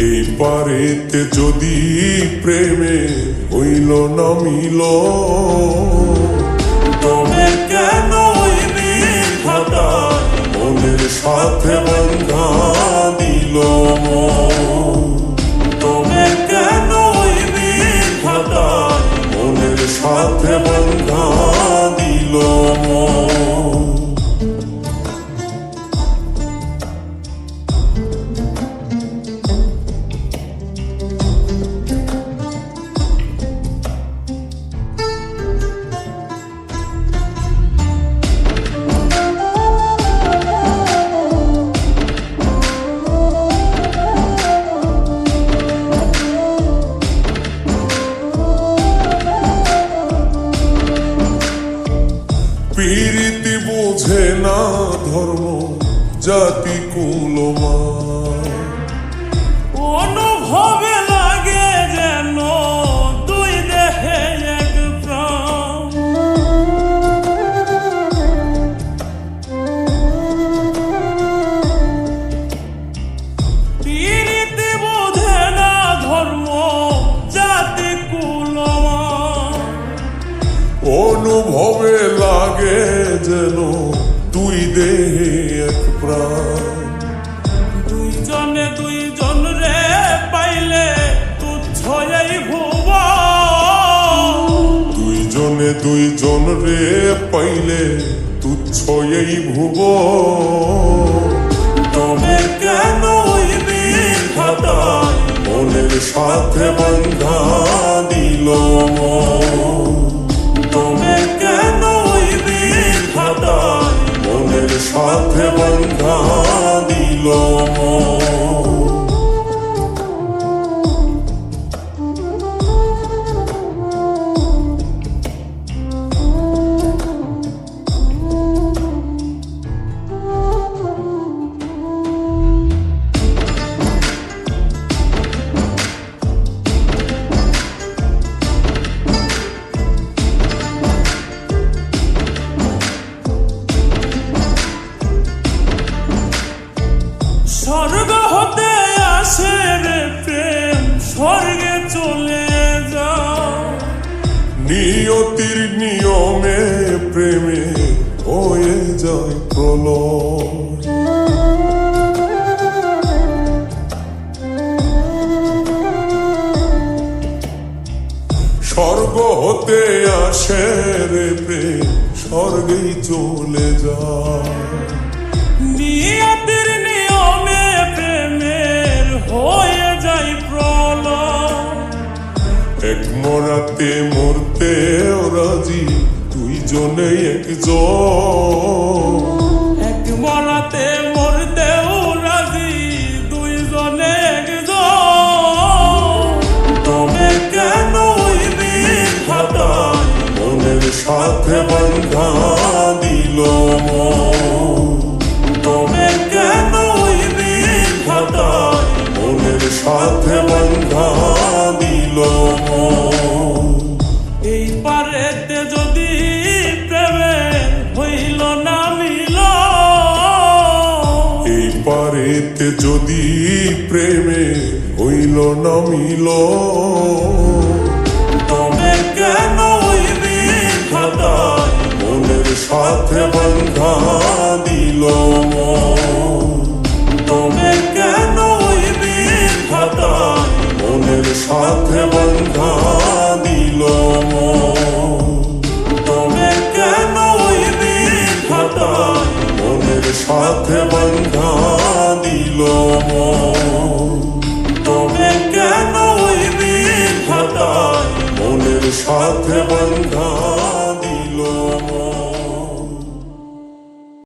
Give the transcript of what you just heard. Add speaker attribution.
Speaker 1: এই পারেতে যদি প্রেমে হইল না মিল, তবে কেন মনের সাথে বন্ধা দিল, তবে কেন মনের সাথে বন্ধা দিল। প্রীতি বোঝে না ধর্ম জাতি কুলমান,
Speaker 2: অনুভবে লাগে যেন দুই দেহে এক প্রাণ। প্রীতি বোঝে না ধর্ম জাতি কুলমান,
Speaker 1: অনুভবে লাগে যেন দুই দেহে এক প্রাণ।
Speaker 2: দুইজনে দুইজন রে পাইলে তুচ্ছ এই ভুব,
Speaker 1: দুইজনে দুইজন রে পাইলে তুচ্ছ এই ভুব,
Speaker 2: তবে কেন
Speaker 1: মনের সাথে বন্ধা দিল,
Speaker 2: তবে কেন
Speaker 1: মনের সাথে বন্ধা দিল।
Speaker 2: স্বর্গ হতে আসে রে প্রেম, স্বর্গে চলে যাও।
Speaker 1: নিয়তির নিয়মে প্রেমে হয়ে যায় প্রলয়, স্বর্গ হতে আসে রে প্রেম, স্বর্গেই চলে যায়।
Speaker 2: নিয়তির নিয়মে প্রেমের হয়ে যায় প্রলয়,
Speaker 1: এক মরাতে মরতে রাজি দুইজনে একজন,
Speaker 2: এক মরাতে মরতেও রাজি দুইজনে একজন,
Speaker 1: তবে কেন মনের সাথে বন্ধা দিল, তবে কেন মনের সাথে বন্ধা দিল।
Speaker 2: এই পারেতে যদি প্রেমে হইল না মিল,
Speaker 1: এই পারেতে যদি প্রেমে হইল না মিল,
Speaker 2: তবে কেন
Speaker 1: মনের সাথে বন্ধা দিল,
Speaker 2: তবে কেন
Speaker 1: মনের সাথে বন্ধা দিল,
Speaker 2: তবে কেন
Speaker 1: মনের সাথে বন্ধা দিল,
Speaker 2: তবে কেন
Speaker 1: মনের সাথে বন্ধা